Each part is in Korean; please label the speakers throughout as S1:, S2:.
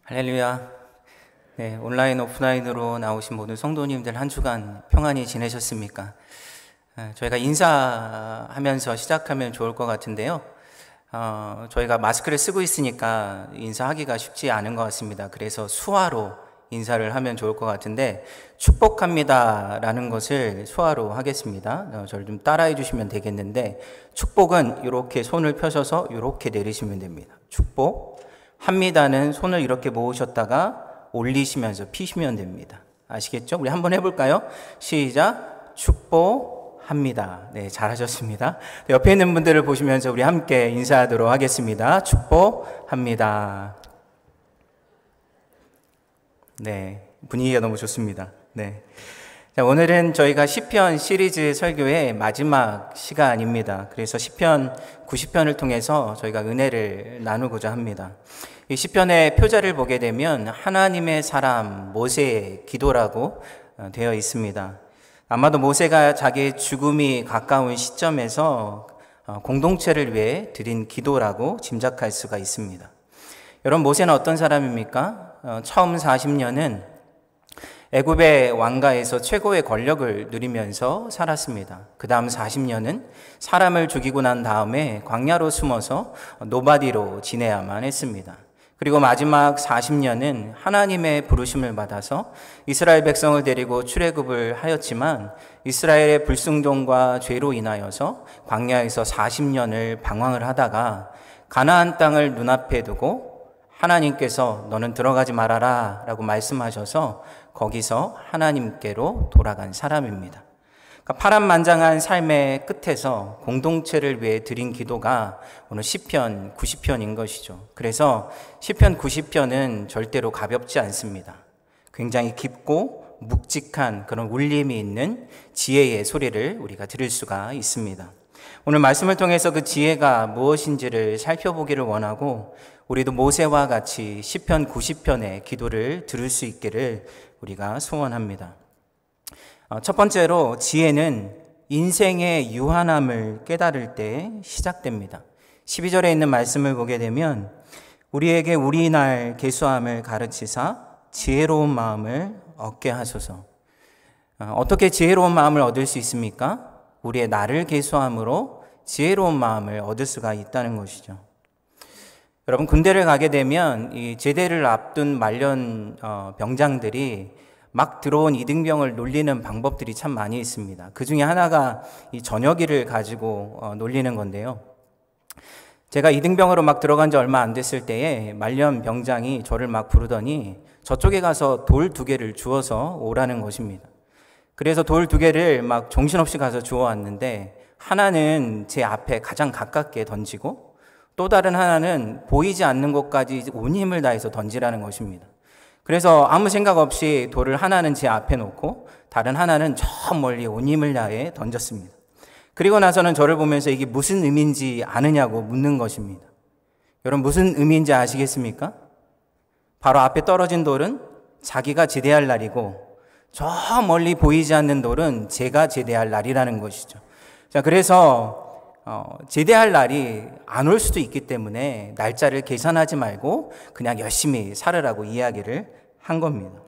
S1: 할렐루야. 네, 온라인, 오프라인으로 나오신 모든 성도님들 한 주간 평안히 지내셨습니까? 저희가 인사하면서 시작하면 좋을 것 같은데요. 저희가 마스크를 쓰고 있으니까 인사하기가 쉽지 않은 것 같습니다. 그래서 수화로 인사를 하면 좋을 것 같은데, 축복합니다 라는 것을 수화로 하겠습니다. 저를 좀 따라해 주시면 되겠는데, 축복은 이렇게 손을 펴셔서 이렇게 내리시면 됩니다. 축복합니다는 손을 이렇게 모으셨다가 올리시면서 피시면 됩니다. 아시겠죠? 우리 한번 해볼까요? 시작. 축복합니다. 네, 잘하셨습니다. 옆에 있는 분들을 보시면서 우리 함께 인사하도록 하겠습니다. 축복합니다. 네, 분위기가 너무 좋습니다. 네. 자, 오늘은 저희가 시편 시리즈 설교의 마지막 시간입니다. 그래서 시편 90편을 통해서 저희가 은혜를 나누고자 합니다. 이 시편의 표제를 보게 되면 하나님의 사람 모세의 기도라고 되어 있습니다. 아마도 모세가 자기의 죽음이 가까운 시점에서 공동체를 위해 드린 기도라고 짐작할 수가 있습니다. 여러분, 모세는 어떤 사람입니까? 처음 40년은 애굽의 왕가에서 최고의 권력을 누리면서 살았습니다. 그 다음 40년은 사람을 죽이고 난 다음에 광야로 숨어서 노바디로 지내야만 했습니다. 그리고 마지막 40년은 하나님의 부르심을 받아서 이스라엘 백성을 데리고 출애굽을 하였지만 이스라엘의 불순종과 죄로 인하여서 광야에서 40년을 방황을 하다가 가나안 땅을 눈앞에 두고 하나님께서 너는 들어가지 말아라 라고 말씀하셔서 거기서 하나님께로 돌아간 사람입니다. 그러니까 파란만장한 삶의 끝에서 공동체를 위해 드린 기도가 오늘 시편 90편인 것이죠. 그래서 시편 90편은 절대로 가볍지 않습니다. 굉장히 깊고 묵직한 그런 울림이 있는 지혜의 소리를 우리가 들을 수가 있습니다. 오늘 말씀을 통해서 그 지혜가 무엇인지를 살펴보기를 원하고 우리도 모세와 같이 시편 90편의 기도를 들을 수 있기를 우리가 소원합니다. 첫 번째로 지혜는 인생의 유한함을 깨달을 때 시작됩니다. 12절에 있는 말씀을 보게 되면 우리에게 우리 날 계수함을 가르치사 지혜로운 마음을 얻게 하소서. 어떻게 지혜로운 마음을 얻을 수 있습니까? 우리의 나를 계수함으로 지혜로운 마음을 얻을 수가 있다는 것이죠. 여러분, 군대를 가게 되면 이 제대를 앞둔 말년 병장들이 막 들어온 이등병을 놀리는 방법들이 참 많이 있습니다. 그 중에 하나가 이 전역일을 가지고 놀리는 건데요. 제가 이등병으로 막 들어간 지 얼마 안 됐을 때에 말년 병장이 저를 막 부르더니 저쪽에 가서 돌 2개를 주워서 오라는 것입니다. 그래서 돌 2개를 막 정신없이 가서 주워왔는데 하나는 제 앞에 가장 가깝게 던지고 또 다른 하나는 보이지 않는 곳까지 온 힘을 다해서 던지라는 것입니다. 그래서 아무 생각 없이 돌을 하나는 제 앞에 놓고 다른 하나는 저 멀리 온 힘을 다해 던졌습니다. 그리고 나서는 저를 보면서 이게 무슨 의미인지 아느냐고 묻는 것입니다. 여러분, 무슨 의미인지 아시겠습니까? 바로 앞에 떨어진 돌은 자기가 제대할 날이고 저 멀리 보이지 않는 돌은 제가 제대할 날이라는 것이죠. 자, 그래서 제대할 날이 안 올 수도 있기 때문에 날짜를 계산하지 말고 그냥 열심히 살으라고 이야기를 한 겁니다.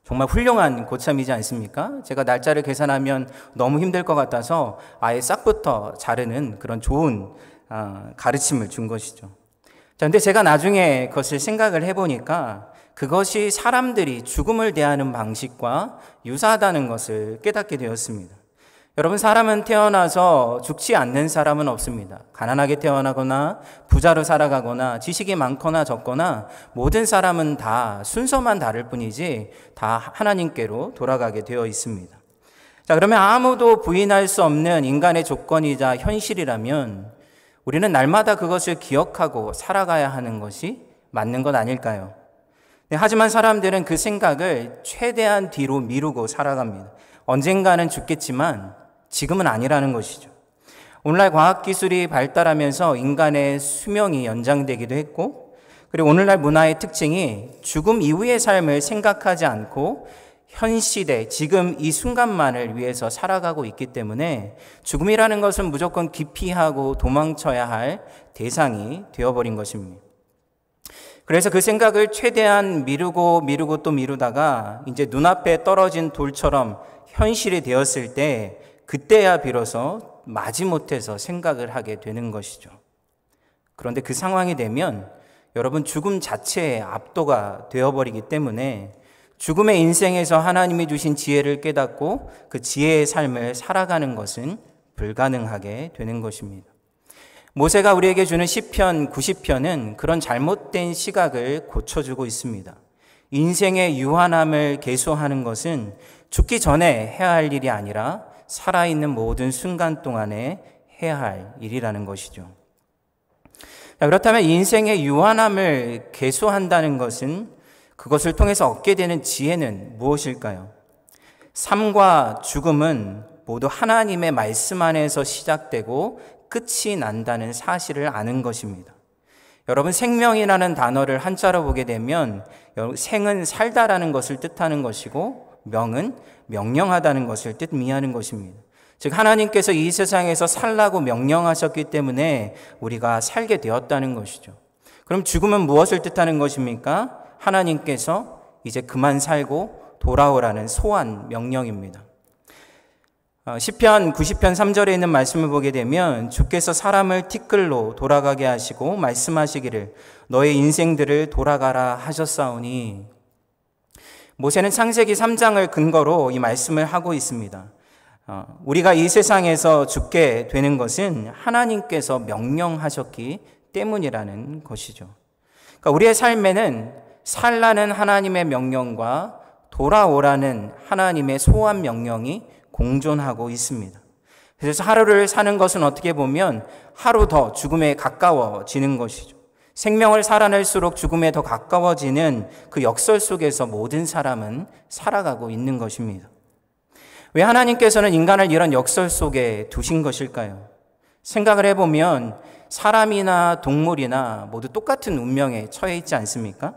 S1: 정말 훌륭한 고참이지 않습니까? 제가 날짜를 계산하면 너무 힘들 것 같아서 아예 싹부터 자르는 그런 좋은 가르침을 준 것이죠. 자, 근데 제가 나중에 그것을 생각을 해보니까 그것이 사람들이 죽음을 대하는 방식과 유사하다는 것을 깨닫게 되었습니다. 여러분, 사람은 태어나서 죽지 않는 사람은 없습니다. 가난하게 태어나거나 부자로 살아가거나 지식이 많거나 적거나 모든 사람은 다 순서만 다를 뿐이지 다 하나님께로 돌아가게 되어 있습니다. 자, 그러면 아무도 부인할 수 없는 인간의 조건이자 현실이라면 우리는 날마다 그것을 기억하고 살아가야 하는 것이 맞는 것 아닐까요? 네, 하지만 사람들은 그 생각을 최대한 뒤로 미루고 살아갑니다. 언젠가는 죽겠지만 지금은 아니라는 것이죠. 오늘날 과학기술이 발달하면서 인간의 수명이 연장되기도 했고, 그리고 오늘날 문화의 특징이 죽음 이후의 삶을 생각하지 않고 현 시대, 지금 이 순간만을 위해서 살아가고 있기 때문에 죽음이라는 것은 무조건 기피하고 도망쳐야 할 대상이 되어버린 것입니다. 그래서 그 생각을 최대한 미루고 또 미루다가 이제 눈앞에 떨어진 돌처럼 현실이 되었을 때 그때야 비로소 마지못해서 생각을 하게 되는 것이죠. 그런데 그 상황이 되면 여러분 죽음 자체에 압도가 되어버리기 때문에 죽음의 인생에서 하나님이 주신 지혜를 깨닫고 그 지혜의 삶을 살아가는 것은 불가능하게 되는 것입니다. 모세가 우리에게 주는 시편 90편은 그런 잘못된 시각을 고쳐주고 있습니다. 인생의 유한함을 계수하는 것은 죽기 전에 해야 할 일이 아니라 살아있는 모든 순간 동안에 해야 할 일이라는 것이죠. 그렇다면 인생의 유한함을 계수한다는 것은 그것을 통해서 얻게 되는 지혜는 무엇일까요? 삶과 죽음은 모두 하나님의 말씀 안에서 시작되고 끝이 난다는 사실을 아는 것입니다. 여러분, 생명이라는 단어를 한자로 보게 되면 생은 살다라는 것을 뜻하는 것이고 명은 명령하다는 것을 뜻미하는 것입니다. 즉 하나님께서 이 세상에서 살라고 명령하셨기 때문에 우리가 살게 되었다는 것이죠. 그럼 죽음은 무엇을 뜻하는 것입니까? 하나님께서 이제 그만 살고 돌아오라는 소환 명령입니다. 시편 90편 3절에 있는 말씀을 보게 되면 주께서 사람을 티끌로 돌아가게 하시고 말씀하시기를 너의 인생들을 돌아가라 하셨사오니, 모세는 창세기 3장을 근거로 이 말씀을 하고 있습니다. 우리가 이 세상에서 죽게 되는 것은 하나님께서 명령하셨기 때문이라는 것이죠. 그러니까 우리의 삶에는 살라는 하나님의 명령과 돌아오라는 하나님의 소환 명령이 공존하고 있습니다. 그래서 하루를 사는 것은 어떻게 보면 하루 더 죽음에 가까워지는 것이죠. 생명을 살아낼수록 죽음에 더 가까워지는 그 역설 속에서 모든 사람은 살아가고 있는 것입니다. 왜 하나님께서는 인간을 이런 역설 속에 두신 것일까요? 생각을 해보면 사람이나 동물이나 모두 똑같은 운명에 처해 있지 않습니까?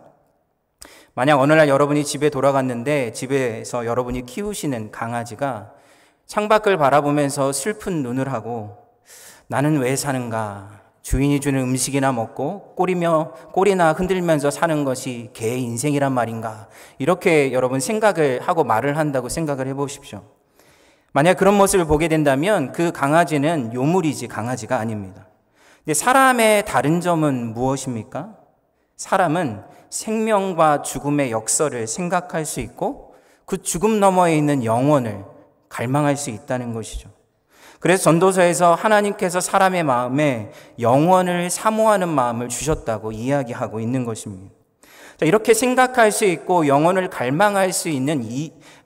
S1: 만약 어느 날 여러분이 집에 돌아갔는데 집에서 여러분이 키우시는 강아지가 창밖을 바라보면서 슬픈 눈을 하고 나는 왜 사는가? 주인이 주는 음식이나 먹고 꼬리나 흔들면서 사는 것이 개의 인생이란 말인가? 이렇게 여러분 생각을 하고 말을 한다고 생각을 해보십시오. 만약 그런 모습을 보게 된다면 그 강아지는 요물이지 강아지가 아닙니다. 근데 사람의 다른 점은 무엇입니까? 사람은 생명과 죽음의 역설을 생각할 수 있고 그 죽음 너머에 있는 영혼을 갈망할 수 있다는 것이죠. 그래서 전도서에서 하나님께서 사람의 마음에 영원을 사모하는 마음을 주셨다고 이야기하고 있는 것입니다. 이렇게 생각할 수 있고 영혼을 갈망할 수 있는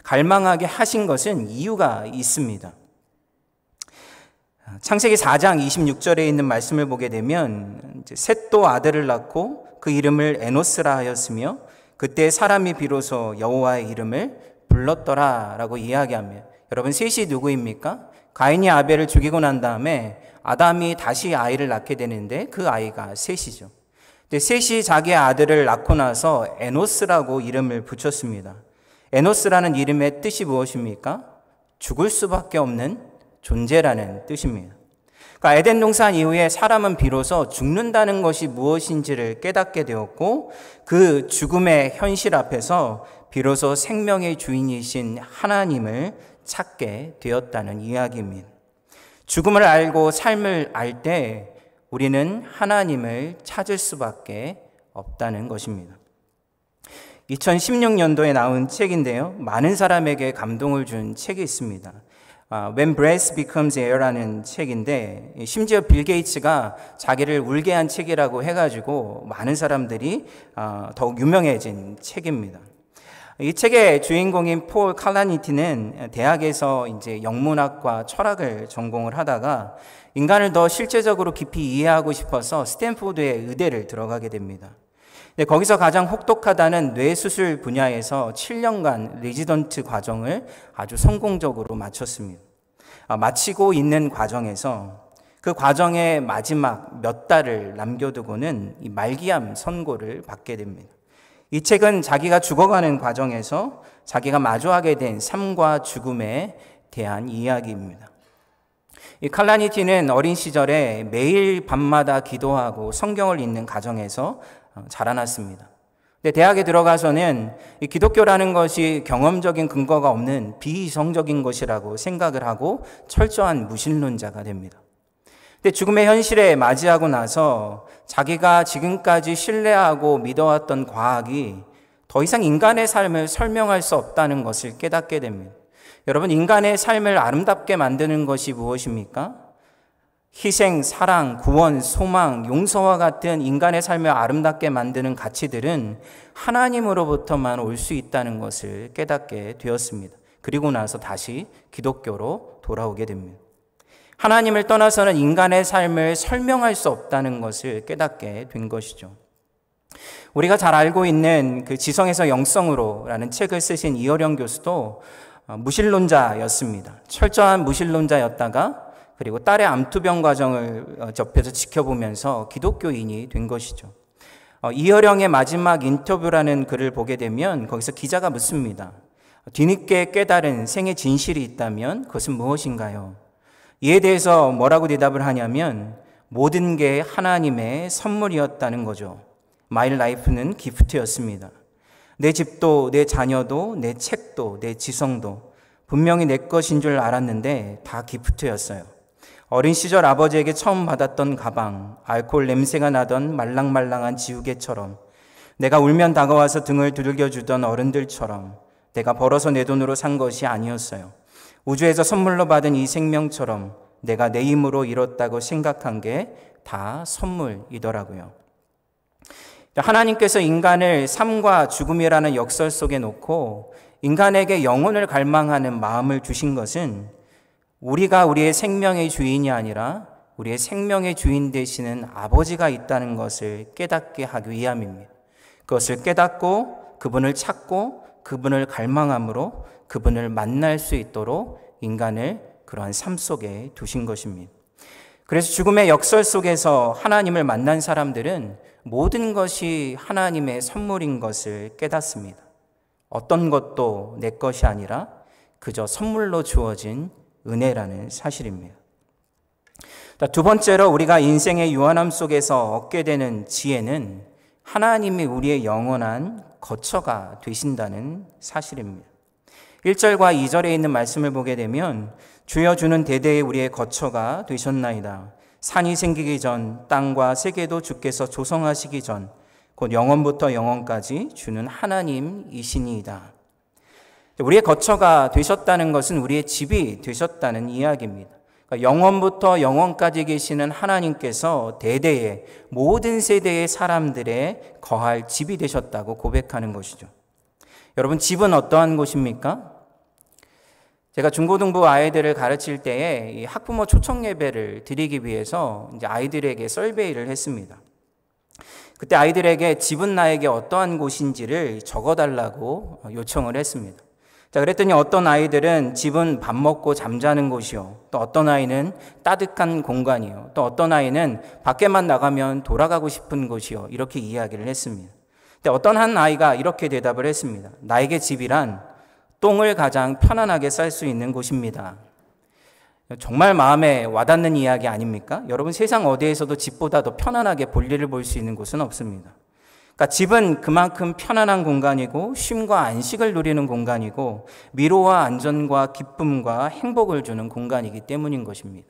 S1: 갈망하게 하신 것은 이유가 있습니다. 창세기 4장 26절에 있는 말씀을 보게 되면 셋도 아들을 낳고 그 이름을 에노스라 하였으며 그때 사람이 비로소 여호와의 이름을 불렀더라라고 이야기하며, 여러분 셋이 누구입니까? 가인이 아벨을 죽이고 난 다음에 아담이 다시 아이를 낳게 되는데 그 아이가 셋이죠. 근데 셋이 자기의 아들을 낳고 나서 에노스라고 이름을 붙였습니다. 에노스라는 이름의 뜻이 무엇입니까? 죽을 수밖에 없는 존재라는 뜻입니다. 그러니까 에덴 동산 이후에 사람은 비로소 죽는다는 것이 무엇인지를 깨닫게 되었고 그 죽음의 현실 앞에서 비로소 생명의 주인이신 하나님을 찾게 되었다는 이야기입니다. 죽음을 알고 삶을 알 때 우리는 하나님을 찾을 수밖에 없다는 것입니다. 2016년도에 나온 책인데요, 많은 사람에게 감동을 준 책이 있습니다. When Breath Becomes Air라는 책인데, 심지어 빌 게이츠가 자기를 울게 한 책이라고 해가지고 많은 사람들이 더욱 유명해진 책입니다. 이 책의 주인공인 폴 칼라니티는 대학에서 이제 영문학과 철학을 전공을 하다가 인간을 더 실제적으로 깊이 이해하고 싶어서 스탠포드의 의대를 들어가게 됩니다. 거기서 가장 혹독하다는 뇌수술 분야에서 7년간 레지던트 과정을 아주 성공적으로 마쳤습니다. 마치고 있는 과정에서 그 과정의 마지막 몇 달을 남겨두고는 이 말기암 선고를 받게 됩니다. 이 책은 자기가 죽어가는 과정에서 자기가 마주하게 된 삶과 죽음에 대한 이야기입니다. 이 칼라니티는 어린 시절에 매일 밤마다 기도하고 성경을 읽는 가정에서 자라났습니다. 근데 대학에 들어가서는 이 기독교라는 것이 경험적인 근거가 없는 비이성적인 것이라고 생각을 하고 철저한 무신론자가 됩니다. 근데 죽음의 현실에 맞이하고 나서 자기가 지금까지 신뢰하고 믿어왔던 과학이 더 이상 인간의 삶을 설명할 수 없다는 것을 깨닫게 됩니다. 여러분, 인간의 삶을 아름답게 만드는 것이 무엇입니까? 희생, 사랑, 구원, 소망, 용서와 같은 인간의 삶을 아름답게 만드는 가치들은 하나님으로부터만 올 수 있다는 것을 깨닫게 되었습니다. 그리고 나서 다시 기독교로 돌아오게 됩니다. 하나님을 떠나서는 인간의 삶을 설명할 수 없다는 것을 깨닫게 된 것이죠. 우리가 잘 알고 있는 그 지성에서 영성으로라는 책을 쓰신 이어령 교수도 무신론자였습니다. 철저한 무신론자였다가 그리고 딸의 암투병 과정을 옆에서 지켜보면서 기독교인이 된 것이죠. 이어령의 마지막 인터뷰라는 글을 보게 되면 거기서 기자가 묻습니다. 뒤늦게 깨달은 생의 진실이 있다면 그것은 무엇인가요? 이에 대해서 뭐라고 대답을 하냐면 모든 게 하나님의 선물이었다는 거죠. My life는 기프트였습니다. 내 집도, 내 자녀도, 내 책도, 내 지성도 분명히 내 것인 줄 알았는데 다 기프트였어요. 어린 시절 아버지에게 처음 받았던 가방, 알코올 냄새가 나던 말랑말랑한 지우개처럼, 내가 울면 다가와서 등을 두들겨주던 어른들처럼 내가 벌어서 내 돈으로 산 것이 아니었어요. 우주에서 선물로 받은 이 생명처럼 내가 내 힘으로 이뤘다고 생각한 게 다 선물이더라고요. 하나님께서 인간을 삶과 죽음이라는 역설 속에 놓고 인간에게 영혼을 갈망하는 마음을 주신 것은 우리가 우리의 생명의 주인이 아니라 우리의 생명의 주인 되시는 아버지가 있다는 것을 깨닫게 하기 위함입니다. 그것을 깨닫고 그분을 찾고 그분을 갈망함으로 그분을 만날 수 있도록 인간을 그러한 삶 속에 두신 것입니다. 그래서 죽음의 역설 속에서 하나님을 만난 사람들은 모든 것이 하나님의 선물인 것을 깨닫습니다. 어떤 것도 내 것이 아니라 그저 선물로 주어진 은혜라는 사실입니다. 두 번째로 우리가 인생의 유한함 속에서 얻게 되는 지혜는 하나님이 우리의 영원한 거처가 되신다는 사실입니다. 1절과 2절에 있는 말씀을 보게 되면 주여 주는 대대에 우리의 거처가 되셨나이다. 산이 생기기 전 땅과 세계도 주께서 조성하시기 전 곧 영원부터 영원까지 주는 하나님이시니이다. 우리의 거처가 되셨다는 것은 우리의 집이 되셨다는 이야기입니다. 그러니까 영원부터 영원까지 계시는 하나님께서 대대의 모든 세대의 사람들의 거할 집이 되셨다고 고백하는 것이죠. 여러분, 집은 어떠한 곳입니까? 제가 중고등부 아이들을 가르칠 때에 이 학부모 초청 예배를 드리기 위해서 이제 아이들에게 설베이를 했습니다. 그때 아이들에게 집은 나에게 어떠한 곳인지를 적어달라고 요청을 했습니다. 자, 그랬더니 어떤 아이들은 집은 밥 먹고 잠자는 곳이요. 또 어떤 아이는 따뜻한 공간이요. 또 어떤 아이는 밖에만 나가면 돌아가고 싶은 곳이요. 이렇게 이야기를 했습니다. 근데 어떤 한 아이가 이렇게 대답을 했습니다. 나에게 집이란 똥을 가장 편안하게 쌀 수 있는 곳입니다. 정말 마음에 와닿는 이야기 아닙니까? 여러분, 세상 어디에서도 집보다 더 편안하게 볼일을 볼 수 있는 곳은 없습니다. 그러니까 집은 그만큼 편안한 공간이고 쉼과 안식을 누리는 공간이고 위로와 안전과 기쁨과 행복을 주는 공간이기 때문인 것입니다.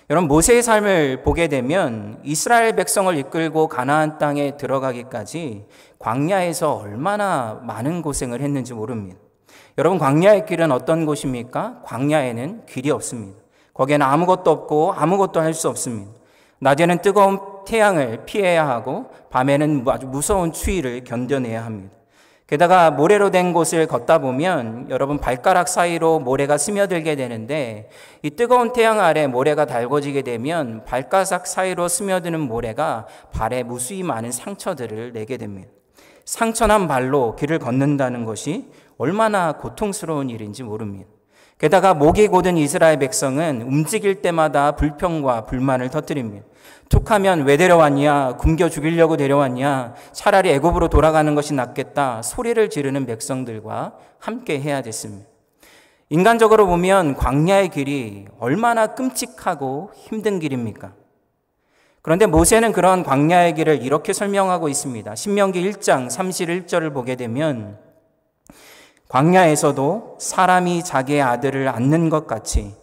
S1: 여러분, 모세의 삶을 보게 되면 이스라엘 백성을 이끌고 가나안 땅에 들어가기까지 광야에서 얼마나 많은 고생을 했는지 모릅니다. 여러분, 광야의 길은 어떤 곳입니까? 광야에는 길이 없습니다. 거기에는 아무것도 없고 아무것도 할 수 없습니다. 낮에는 뜨거운 태양을 피해야 하고 밤에는 아주 무서운 추위를 견뎌내야 합니다. 게다가 모래로 된 곳을 걷다 보면 여러분 발가락 사이로 모래가 스며들게 되는데 이 뜨거운 태양 아래 모래가 달궈지게 되면 발가락 사이로 스며드는 모래가 발에 무수히 많은 상처들을 내게 됩니다. 상처난 발로 길을 걷는다는 것이 얼마나 고통스러운 일인지 모릅니다. 게다가 목이 곧은 이스라엘 백성은 움직일 때마다 불평과 불만을 터뜨립니다. 툭하면 왜 데려왔냐? 굶겨 죽이려고 데려왔냐? 차라리 애굽으로 돌아가는 것이 낫겠다. 소리를 지르는 백성들과 함께 해야 됐습니다. 인간적으로 보면 광야의 길이 얼마나 끔찍하고 힘든 길입니까? 그런데 모세는 그런 광야의 길을 이렇게 설명하고 있습니다. 신명기 1장 31절을 보게 되면 광야에서도 사람이 자기의 아들을 안는 것 같이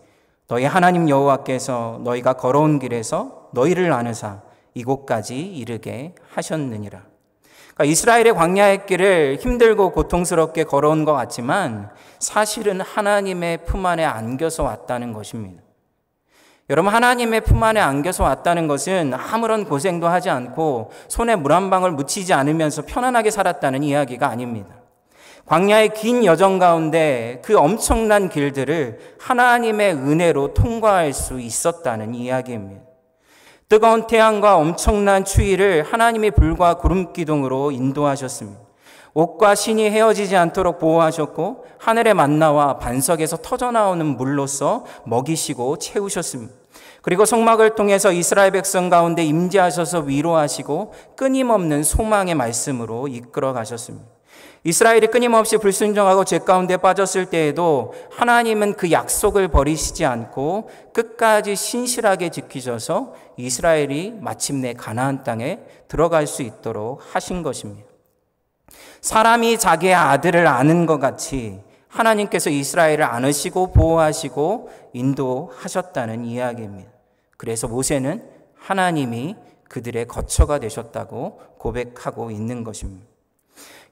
S1: 너희 하나님 여호와께서 너희가 걸어온 길에서 너희를 안으사 이곳까지 이르게 하셨느니라. 그러니까 이스라엘의 광야의 길을 힘들고 고통스럽게 걸어온 것 같지만 사실은 하나님의 품 안에 안겨서 왔다는 것입니다. 여러분, 하나님의 품 안에 안겨서 왔다는 것은 아무런 고생도 하지 않고 손에 물 한 방울 묻히지 않으면서 편안하게 살았다는 이야기가 아닙니다. 광야의 긴 여정 가운데 그 엄청난 길들을 하나님의 은혜로 통과할 수 있었다는 이야기입니다. 뜨거운 태양과 엄청난 추위를 하나님이 불과 구름 기둥으로 인도하셨습니다. 옷과 신이 헤어지지 않도록 보호하셨고 하늘의 만나와 반석에서 터져나오는 물로써 먹이시고 채우셨습니다. 그리고 성막을 통해서 이스라엘 백성 가운데 임재하셔서 위로하시고 끊임없는 소망의 말씀으로 이끌어 가셨습니다. 이스라엘이 끊임없이 불순종하고 죄 가운데 빠졌을 때에도 하나님은 그 약속을 버리시지 않고 끝까지 신실하게 지키셔서 이스라엘이 마침내 가나안 땅에 들어갈 수 있도록 하신 것입니다. 사람이 자기의 아들을 아는 것 같이 하나님께서 이스라엘을 안으시고 보호하시고 인도하셨다는 이야기입니다. 그래서 모세는 하나님이 그들의 거처가 되셨다고 고백하고 있는 것입니다.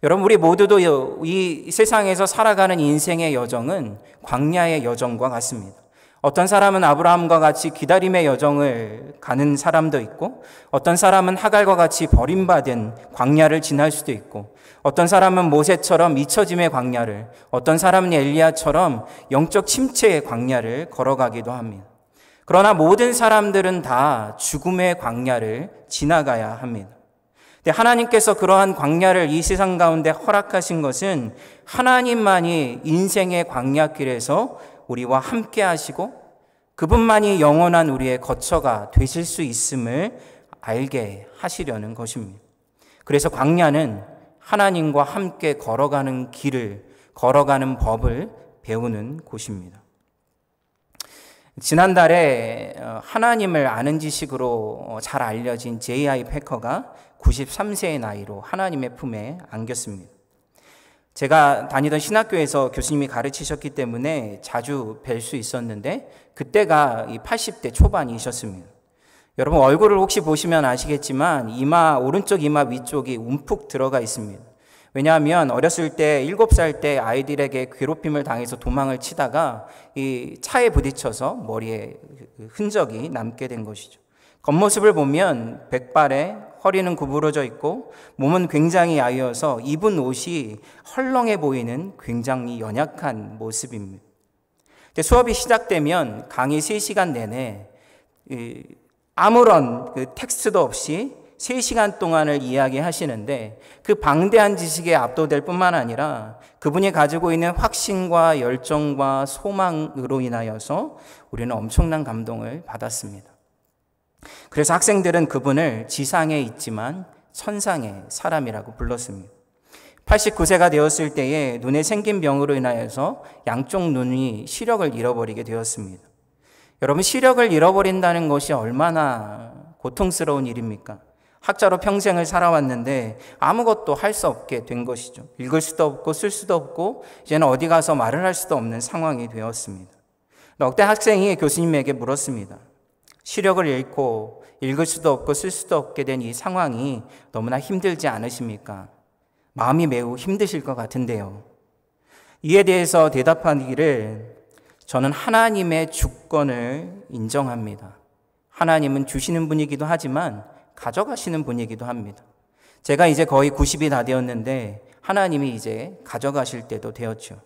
S1: 여러분, 우리 모두도 이 세상에서 살아가는 인생의 여정은 광야의 여정과 같습니다. 어떤 사람은 아브라함과 같이 기다림의 여정을 가는 사람도 있고, 어떤 사람은 하갈과 같이 버림받은 광야를 지날 수도 있고, 어떤 사람은 모세처럼 잊혀짐의 광야를, 어떤 사람은 엘리야처럼 영적 침체의 광야를 걸어가기도 합니다. 그러나 모든 사람들은 다 죽음의 광야를 지나가야 합니다. 하나님께서 그러한 광야를 이 세상 가운데 허락하신 것은 하나님만이 인생의 광야길에서 우리와 함께 하시고 그분만이 영원한 우리의 거처가 되실 수 있음을 알게 하시려는 것입니다. 그래서 광야는 하나님과 함께 걸어가는 길을, 걸어가는 법을 배우는 곳입니다. 지난달에 하나님을 아는 지식으로 잘 알려진 J.I. 패커가 93세의 나이로 하나님의 품에 안겼습니다. 제가 다니던 신학교에서 교수님이 가르치셨기 때문에 자주 뵐 수 있었는데 그때가 80대 초반이셨습니다. 여러분, 얼굴을 혹시 보시면 아시겠지만 오른쪽 이마 위쪽이 움푹 들어가 있습니다. 왜냐하면 어렸을 때 7살 때 아이들에게 괴롭힘을 당해서 도망을 치다가 이 차에 부딪혀서 머리에 흔적이 남게 된 것이죠. 겉모습을 보면 백발에 허리는 구부러져 있고 몸은 굉장히 야위어서 입은 옷이 헐렁해 보이는 굉장히 연약한 모습입니다. 수업이 시작되면 강의 3시간 내내 아무런 텍스트도 없이 3시간 동안을 이야기하시는데 그 방대한 지식에 압도될 뿐만 아니라 그분이 가지고 있는 확신과 열정과 소망으로 인하여서 우리는 엄청난 감동을 받았습니다. 그래서 학생들은 그분을 지상에 있지만 천상의 사람이라고 불렀습니다. 89세가 되었을 때에 눈에 생긴 병으로 인하여서 양쪽 눈이 시력을 잃어버리게 되었습니다. 여러분, 시력을 잃어버린다는 것이 얼마나 고통스러운 일입니까? 학자로 평생을 살아왔는데 아무것도 할 수 없게 된 것이죠. 읽을 수도 없고 쓸 수도 없고 이제는 어디 가서 말을 할 수도 없는 상황이 되었습니다. 어때 학생이 교수님에게 물었습니다. 시력을 잃고 읽을 수도 없고 쓸 수도 없게 된 이 상황이 너무나 힘들지 않으십니까? 마음이 매우 힘드실 것 같은데요. 이에 대해서 대답하기를 저는 하나님의 주권을 인정합니다. 하나님은 주시는 분이기도 하지만 가져가시는 분이기도 합니다. 제가 이제 거의 90이 다 되었는데 하나님이 이제 가져가실 때도 되었죠.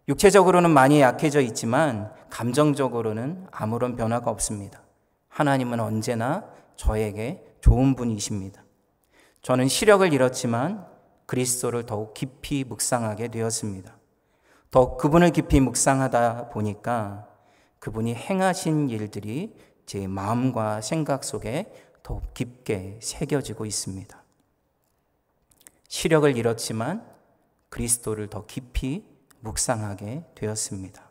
S1: 육체적으로는 많이 약해져 있지만 감정적으로는 아무런 변화가 없습니다. 하나님은 언제나 저에게 좋은 분이십니다. 저는 시력을 잃었지만 그리스도를 더욱 깊이 묵상하게 되었습니다. 더욱 그분을 깊이 묵상하다 보니까 그분이 행하신 일들이 제 마음과 생각 속에 더욱 깊게 새겨지고 있습니다. 시력을 잃었지만 그리스도를 더 깊이 묵상하게 되었습니다.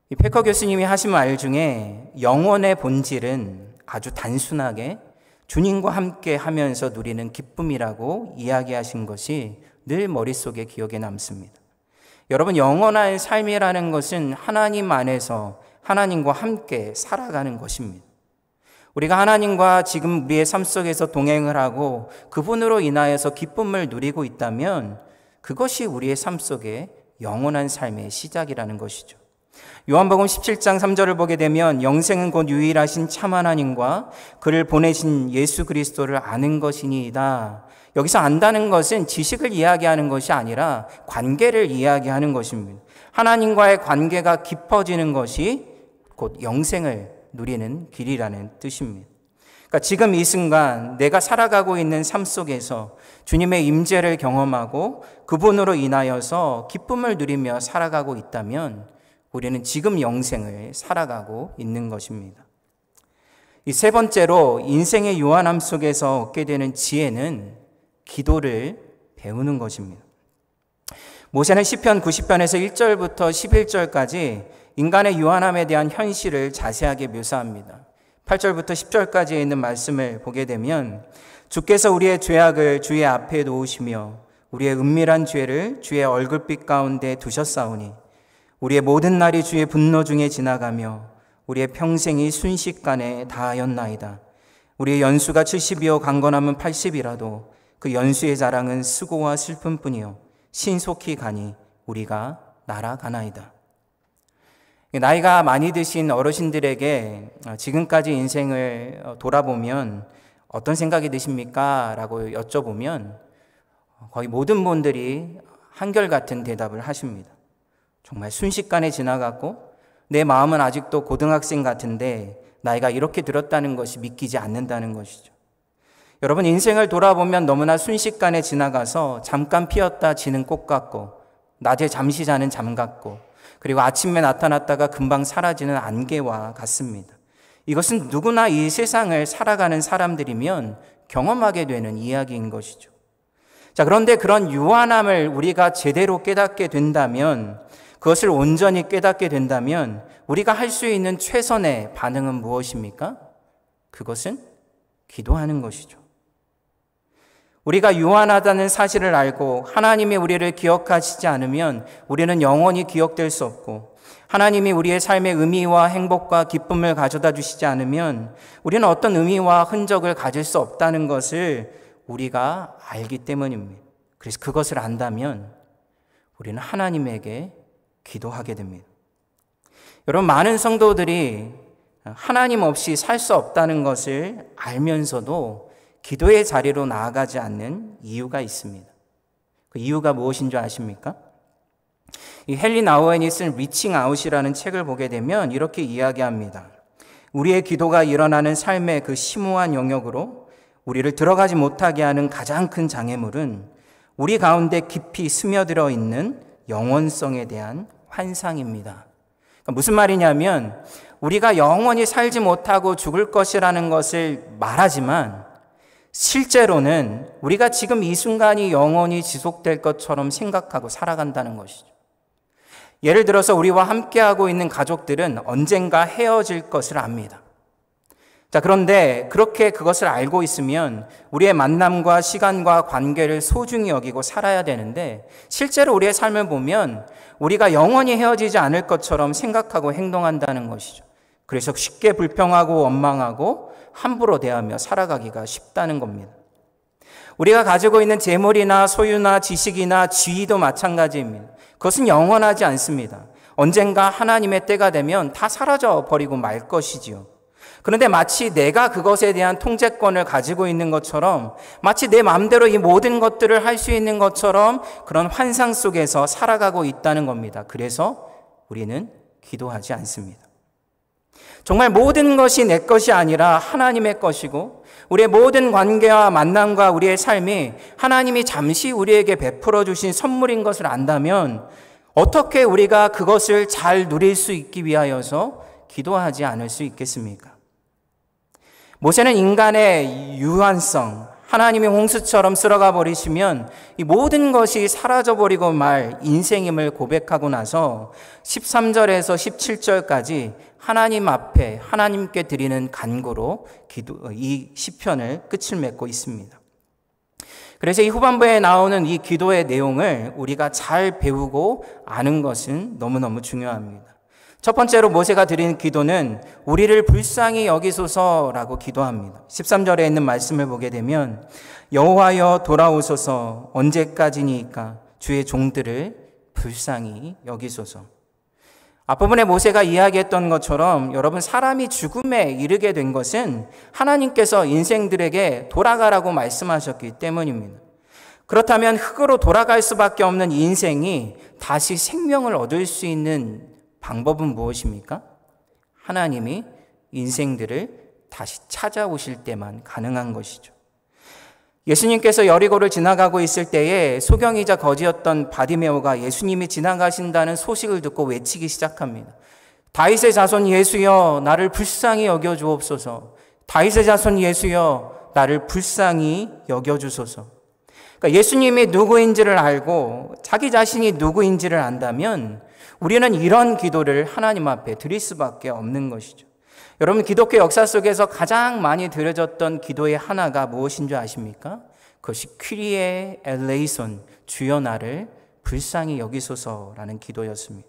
S1: 이 패커 교수님이 하신 말 중에 영혼의 본질은 아주 단순하게 주님과 함께 하면서 누리는 기쁨이라고 이야기하신 것이 늘 머릿속에 기억에 남습니다. 여러분, 영원한 삶이라는 것은 하나님 안에서 하나님과 함께 살아가는 것입니다. 우리가 하나님과 지금 우리의 삶 속에서 동행을 하고 그분으로 인하여서 기쁨을 누리고 있다면 그것이 우리의 삶 속에 영원한 삶의 시작이라는 것이죠. 요한복음 17장 3절을 보게 되면 영생은 곧 유일하신 참 하나님과 그를 보내신 예수 그리스도를 아는 것이니이다. 여기서 안다는 것은 지식을 이야기하는 것이 아니라 관계를 이야기하는 것입니다. 하나님과의 관계가 깊어지는 것이 곧 영생을 누리는 길이라는 뜻입니다. 그러니까 지금 이 순간 내가 살아가고 있는 삶 속에서 주님의 임재를 경험하고 그분으로 인하여서 기쁨을 누리며 살아가고 있다면 우리는 지금 영생을 살아가고 있는 것입니다. 이 세 번째로 인생의 요한함 속에서 얻게 되는 지혜는 기도를 배우는 것입니다. 모세는 시편 90편에서 1절부터 11절까지 인간의 유한함에 대한 현실을 자세하게 묘사합니다. 8절부터 10절까지에 있는 말씀을 보게 되면 주께서 우리의 죄악을 주의 앞에 놓으시며 우리의 은밀한 죄를 주의 얼굴빛 가운데 두셨사오니 우리의 모든 날이 주의 분노 중에 지나가며 우리의 평생이 순식간에 다하였나이다. 우리의 연수가 70이요 강건함은 80이라도 그 연수의 자랑은 수고와 슬픔뿐이요 신속히 가니 우리가 날아가나이다. 나이가 많이 드신 어르신들에게 지금까지 인생을 돌아보면 어떤 생각이 드십니까? 라고 여쭤보면 거의 모든 분들이 한결같은 대답을 하십니다. 정말 순식간에 지나갔고 내 마음은 아직도 고등학생 같은데 나이가 이렇게 들었다는 것이 믿기지 않는다는 것이죠. 여러분, 인생을 돌아보면 너무나 순식간에 지나가서 잠깐 피었다 지는 꽃 같고 낮에 잠시 자는 잠 같고 그리고 아침에 나타났다가 금방 사라지는 안개와 같습니다. 이것은 누구나 이 세상을 살아가는 사람들이면 경험하게 되는 이야기인 것이죠. 자, 그런데 그런 유한함을 우리가 제대로 깨닫게 된다면, 그것을 온전히 깨닫게 된다면 우리가 할 수 있는 최선의 반응은 무엇입니까? 그것은 기도하는 것이죠. 우리가 유한하다는 사실을 알고 하나님이 우리를 기억하시지 않으면 우리는 영원히 기억될 수 없고, 하나님이 우리의 삶의 의미와 행복과 기쁨을 가져다 주시지 않으면 우리는 어떤 의미와 흔적을 가질 수 없다는 것을 우리가 알기 때문입니다. 그래서 그것을 안다면 우리는 하나님에게 기도하게 됩니다. 여러분, 많은 성도들이 하나님 없이 살 수 없다는 것을 알면서도 기도의 자리로 나아가지 않는 이유가 있습니다. 그 이유가 무엇인 줄 아십니까? 이 헨리 나우엔이 쓴 리칭 아웃이라는 책을 보게 되면 이렇게 이야기합니다. 우리의 기도가 일어나는 삶의 그 심오한 영역으로 우리를 들어가지 못하게 하는 가장 큰 장애물은 우리 가운데 깊이 스며들어 있는 영원성에 대한 환상입니다. 그러니까 무슨 말이냐면 우리가 영원히 살지 못하고 죽을 것이라는 것을 말하지만 실제로는 우리가 지금 이 순간이 영원히 지속될 것처럼 생각하고 살아간다는 것이죠. 예를 들어서 우리와 함께하고 있는 가족들은 언젠가 헤어질 것을 압니다. 자, 그런데 그렇게 그것을 알고 있으면 우리의 만남과 시간과 관계를 소중히 여기고 살아야 되는데 실제로 우리의 삶을 보면 우리가 영원히 헤어지지 않을 것처럼 생각하고 행동한다는 것이죠. 그래서 쉽게 불평하고 원망하고 함부로 대하며 살아가기가 쉽다는 겁니다. 우리가 가지고 있는 재물이나 소유나 지식이나 지위도 마찬가지입니다. 그것은 영원하지 않습니다. 언젠가 하나님의 때가 되면 다 사라져 버리고 말 것이지요. 그런데 마치 내가 그것에 대한 통제권을 가지고 있는 것처럼, 마치 내 마음대로 이 모든 것들을 할 수 있는 것처럼 그런 환상 속에서 살아가고 있다는 겁니다. 그래서 우리는 기도하지 않습니다. 정말 모든 것이 내 것이 아니라 하나님의 것이고 우리의 모든 관계와 만남과 우리의 삶이 하나님이 잠시 우리에게 베풀어 주신 선물인 것을 안다면 어떻게 우리가 그것을 잘 누릴 수 있기 위하여서 기도하지 않을 수 있겠습니까? 모세는 인간의 유한성, 하나님이 홍수처럼 쓸어가 버리시면 이 모든 것이 사라져버리고 말 인생임을 고백하고 나서 13절에서 17절까지 하나님 앞에 하나님께 드리는 간구로 이 시편을 끝을 맺고 있습니다. 그래서 이 후반부에 나오는 이 기도의 내용을 우리가 잘 배우고 아는 것은 너무너무 중요합니다. 첫 번째로 모세가 드린 기도는 우리를 불쌍히 여기소서라고 기도합니다. 13절에 있는 말씀을 보게 되면 여호와여 돌아오소서 언제까지니까 주의 종들을 불쌍히 여기소서. 앞부분에 모세가 이야기했던 것처럼 여러분 사람이 죽음에 이르게 된 것은 하나님께서 인생들에게 돌아가라고 말씀하셨기 때문입니다. 그렇다면 흙으로 돌아갈 수밖에 없는 인생이 다시 생명을 얻을 수 있는 방법은 무엇입니까? 하나님이 인생들을 다시 찾아오실 때만 가능한 것이죠. 예수님께서 여리고를 지나가고 있을 때에 소경이자 거지였던 바디메오가 예수님이 지나가신다는 소식을 듣고 외치기 시작합니다. 다윗의 자손 예수여 나를 불쌍히 여겨주옵소서. 다윗의 자손 예수여 나를 불쌍히 여겨주소서. 그러니까 예수님이 누구인지를 알고 자기 자신이 누구인지를 안다면 우리는 이런 기도를 하나님 앞에 드릴 수밖에 없는 것이죠. 여러분 기독교 역사 속에서 가장 많이 드려졌던 기도의 하나가 무엇인 줄 아십니까? 그것이 kyrie eleison, 주여 나를 불쌍히 여기소서라는 기도였습니다.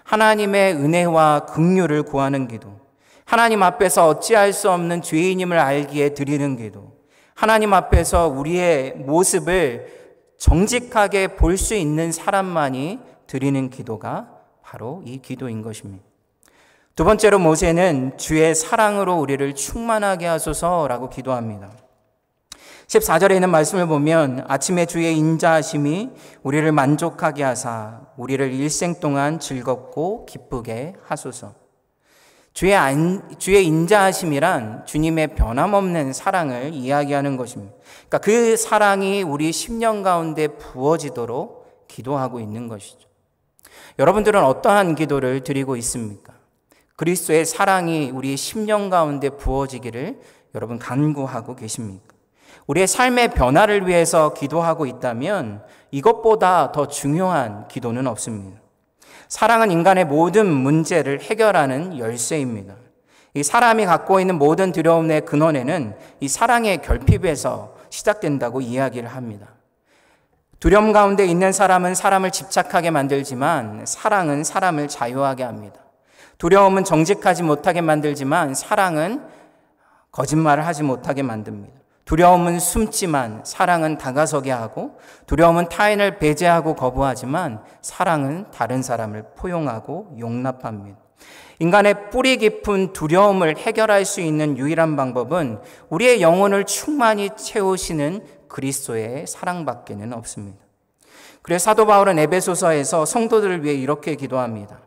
S1: 하나님의 은혜와 긍휼을 구하는 기도, 하나님 앞에서 어찌할 수 없는 죄인임을 알기에 드리는 기도, 하나님 앞에서 우리의 모습을 정직하게 볼 수 있는 사람만이 드리는 기도가 바로 이 기도인 것입니다. 두 번째로 모세는 주의 사랑으로 우리를 충만하게 하소서라고 기도합니다. 14절에 있는 말씀을 보면 아침에 주의 인자하심이 우리를 만족하게 하사 우리를 일생 동안 즐겁고 기쁘게 하소서. 주의 인자하심이란 주님의 변함없는 사랑을 이야기하는 것입니다. 그러니까 그 사랑이 우리 심령 가운데 부어지도록 기도하고 있는 것이죠. 여러분들은 어떠한 기도를 드리고 있습니까? 그리스도의 사랑이 우리 심령 가운데 부어지기를 여러분 간구하고 계십니까? 우리의 삶의 변화를 위해서 기도하고 있다면 이것보다 더 중요한 기도는 없습니다. 사랑은 인간의 모든 문제를 해결하는 열쇠입니다. 이 사람이 갖고 있는 모든 두려움의 근원에는 이 사랑의 결핍에서 시작된다고 이야기를 합니다. 두려움 가운데 있는 사람은 사람을 집착하게 만들지만 사랑은 사람을 자유하게 합니다. 두려움은 정직하지 못하게 만들지만 사랑은 거짓말을 하지 못하게 만듭니다. 두려움은 숨지만 사랑은 다가서게 하고, 두려움은 타인을 배제하고 거부하지만 사랑은 다른 사람을 포용하고 용납합니다. 인간의 뿌리 깊은 두려움을 해결할 수 있는 유일한 방법은 우리의 영혼을 충만히 채우시는 그리스도의 사랑밖에는 없습니다. 그래서 사도 바울은 에베소서에서 성도들을 위해 이렇게 기도합니다.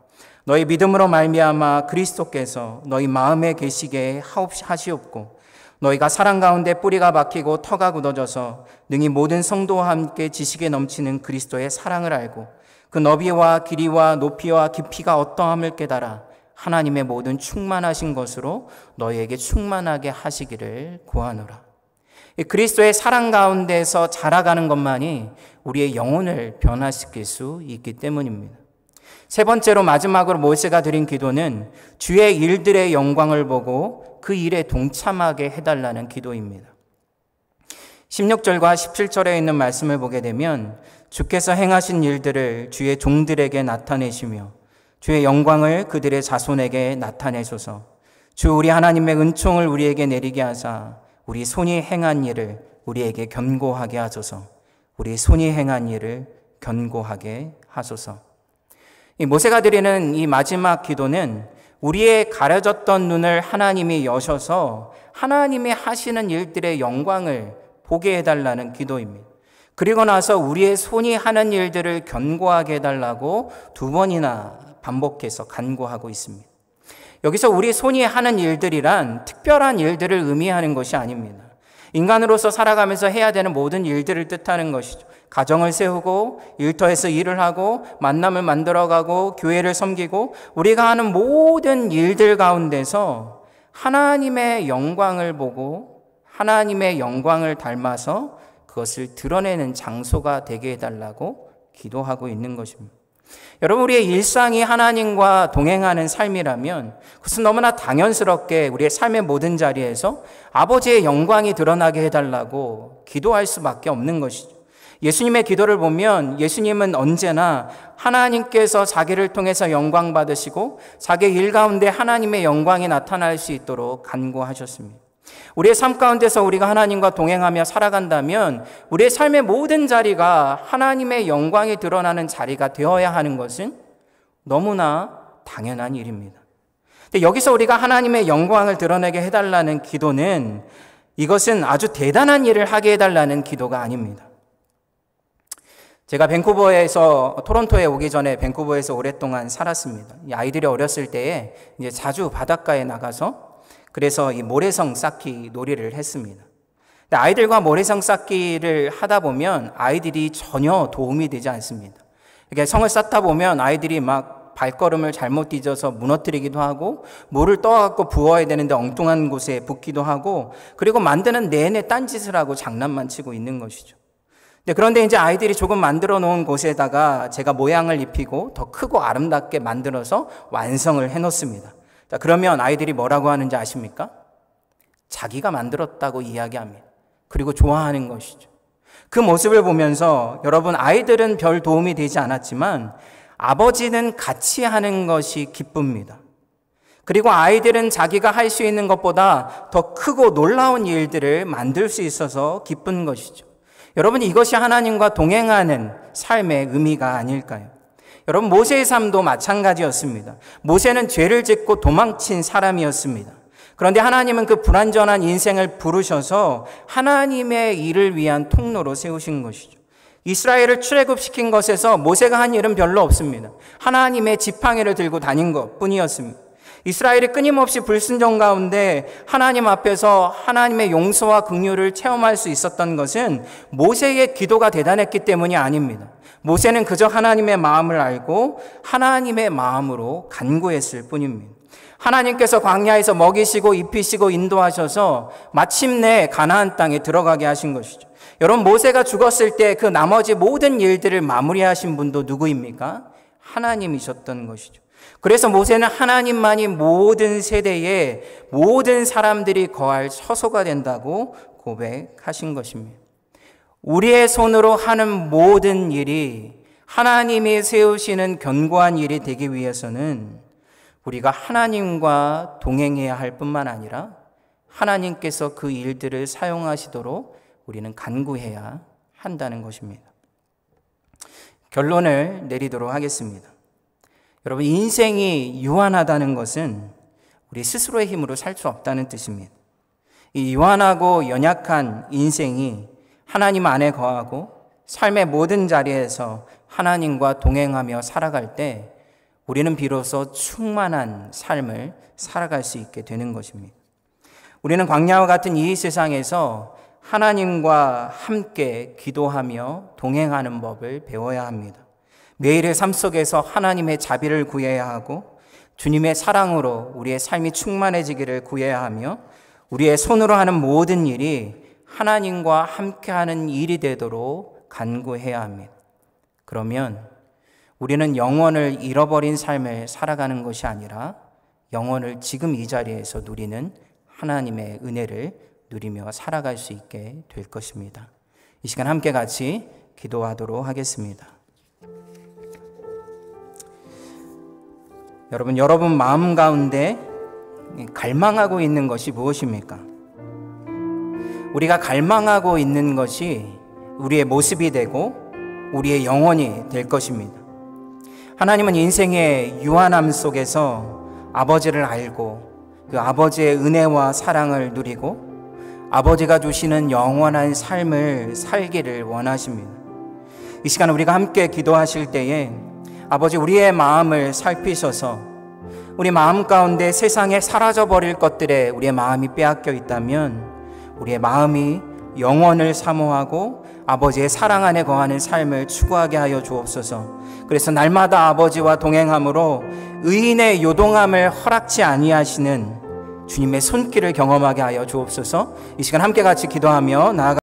S1: 너희 믿음으로 말미암아 그리스도께서 너희 마음에 계시게 하시옵고 너희가 사랑 가운데 뿌리가 박히고 터가 굳어져서 능히 모든 성도와 함께 지식에 넘치는 그리스도의 사랑을 알고 그 너비와 길이와 높이와 깊이가 어떠함을 깨달아 하나님의 모든 충만하신 것으로 너희에게 충만하게 하시기를 구하노라. 그리스도의 사랑 가운데서 자라가는 것만이 우리의 영혼을 변화시킬 수 있기 때문입니다. 세 번째로 마지막으로 모세가 드린 기도는 주의 일들의 영광을 보고 그 일에 동참하게 해달라는 기도입니다. 16절과 17절에 있는 말씀을 보게 되면 주께서 행하신 일들을 주의 종들에게 나타내시며 주의 영광을 그들의 자손에게 나타내소서. 주 우리 하나님의 은총을 우리에게 내리게 하사 우리 손이 행한 일을 우리에게 견고하게 하소서. 우리 손이 행한 일을 견고하게 하소서. 이 모세가 드리는 이 마지막 기도는 우리의 가려졌던 눈을 하나님이 여셔서 하나님이 하시는 일들의 영광을 보게 해달라는 기도입니다. 그리고 나서 우리의 손이 하는 일들을 견고하게 해달라고 두 번이나 반복해서 간구하고 있습니다. 여기서 우리 손이 하는 일들이란 특별한 일들을 의미하는 것이 아닙니다. 인간으로서 살아가면서 해야 되는 모든 일들을 뜻하는 것이죠. 가정을 세우고 일터에서 일을 하고 만남을 만들어가고 교회를 섬기고 우리가 하는 모든 일들 가운데서 하나님의 영광을 보고 하나님의 영광을 닮아서 그것을 드러내는 장소가 되게 해달라고 기도하고 있는 것입니다. 여러분, 우리의 일상이 하나님과 동행하는 삶이라면 그것은 너무나 당연스럽게 우리의 삶의 모든 자리에서 아버지의 영광이 드러나게 해달라고 기도할 수밖에 없는 것이죠. 예수님의 기도를 보면 예수님은 언제나 하나님께서 자기를 통해서 영광 받으시고 자기 일 가운데 하나님의 영광이 나타날 수 있도록 간구하셨습니다. 우리의 삶 가운데서 우리가 하나님과 동행하며 살아간다면 우리의 삶의 모든 자리가 하나님의 영광이 드러나는 자리가 되어야 하는 것은 너무나 당연한 일입니다. 근데 여기서 우리가 하나님의 영광을 드러내게 해달라는 기도는 이것은 아주 대단한 일을 하게 해달라는 기도가 아닙니다. 제가 토론토에 오기 전에 밴쿠버에서 오랫동안 살았습니다. 이 아이들이 어렸을 때에 이제 자주 바닷가에 나가서 그래서 이 모래성 쌓기 놀이를 했습니다. 근데 아이들과 모래성 쌓기를 하다 보면 아이들이 전혀 도움이 되지 않습니다. 이렇게 성을 쌓다 보면 아이들이 막 발걸음을 잘못 뒤져서 무너뜨리기도 하고 물을 떠갖고 부어야 되는데 엉뚱한 곳에 붓기도 하고 그리고 만드는 내내 딴짓을 하고 장난만 치고 있는 것이죠. 그런데 이제 아이들이 조금 만들어 놓은 곳에다가 제가 모양을 입히고 더 크고 아름답게 만들어서 완성을 해 놓습니다. 자, 그러면 아이들이 뭐라고 하는지 아십니까? 자기가 만들었다고 이야기합니다. 그리고 좋아하는 것이죠. 그 모습을 보면서 여러분, 아이들은 별 도움이 되지 않았지만 아버지는 같이 하는 것이 기쁩니다. 그리고 아이들은 자기가 할 수 있는 것보다 더 크고 놀라운 일들을 만들 수 있어서 기쁜 것이죠. 여러분, 이것이 하나님과 동행하는 삶의 의미가 아닐까요? 여러분, 모세의 삶도 마찬가지였습니다. 모세는 죄를 짓고 도망친 사람이었습니다. 그런데 하나님은 그 불완전한 인생을 부르셔서 하나님의 일을 위한 통로로 세우신 것이죠. 이스라엘을 출애굽시킨 것에서 모세가 한 일은 별로 없습니다. 하나님의 지팡이를 들고 다닌 것뿐이었습니다. 이스라엘이 끊임없이 불순종 가운데 하나님 앞에서 하나님의 용서와 긍휼을 체험할 수 있었던 것은 모세의 기도가 대단했기 때문이 아닙니다. 모세는 그저 하나님의 마음을 알고 하나님의 마음으로 간구했을 뿐입니다. 하나님께서 광야에서 먹이시고 입히시고 인도하셔서 마침내 가나안 땅에 들어가게 하신 것이죠. 여러분, 모세가 죽었을 때 그 나머지 모든 일들을 마무리하신 분도 누구입니까? 하나님이셨던 것이죠. 그래서 모세는 하나님만이 모든 세대에 모든 사람들이 거할 처소가 된다고 고백하신 것입니다. 우리의 손으로 하는 모든 일이 하나님이 세우시는 견고한 일이 되기 위해서는 우리가 하나님과 동행해야 할 뿐만 아니라 하나님께서 그 일들을 사용하시도록 우리는 간구해야 한다는 것입니다. 결론을 내리도록 하겠습니다. 여러분, 인생이 유한하다는 것은 우리 스스로의 힘으로 살 수 없다는 뜻입니다. 이 유한하고 연약한 인생이 하나님 안에 거하고 삶의 모든 자리에서 하나님과 동행하며 살아갈 때 우리는 비로소 충만한 삶을 살아갈 수 있게 되는 것입니다. 우리는 광야와 같은 이 세상에서 하나님과 함께 기도하며 동행하는 법을 배워야 합니다. 매일의 삶 속에서 하나님의 자비를 구해야 하고 주님의 사랑으로 우리의 삶이 충만해지기를 구해야 하며 우리의 손으로 하는 모든 일이 하나님과 함께하는 일이 되도록 간구해야 합니다. 그러면 우리는 영원을 잃어버린 삶을 살아가는 것이 아니라 영원을 지금 이 자리에서 누리는 하나님의 은혜를 누리며 살아갈 수 있게 될 것입니다. 이 시간 함께 같이 기도하도록 하겠습니다. 여러분 마음 가운데 갈망하고 있는 것이 무엇입니까? 우리가 갈망하고 있는 것이 우리의 모습이 되고 우리의 영혼이 될 것입니다. 하나님은 인생의 유한함 속에서 아버지를 알고 그 아버지의 은혜와 사랑을 누리고 아버지가 주시는 영원한 삶을 살기를 원하십니다. 이 시간 우리가 함께 기도하실 때에 아버지, 우리의 마음을 살피셔서 우리 마음 가운데 세상에 사라져버릴 것들에 우리의 마음이 빼앗겨 있다면 우리의 마음이 영원을 사모하고 아버지의 사랑 안에 거하는 삶을 추구하게 하여 주옵소서. 그래서 날마다 아버지와 동행함으로 의인의 요동함을 허락치 아니하시는 주님의 손길을 경험하게 하여 주옵소서. 이 시간 함께 같이 기도하며 나아가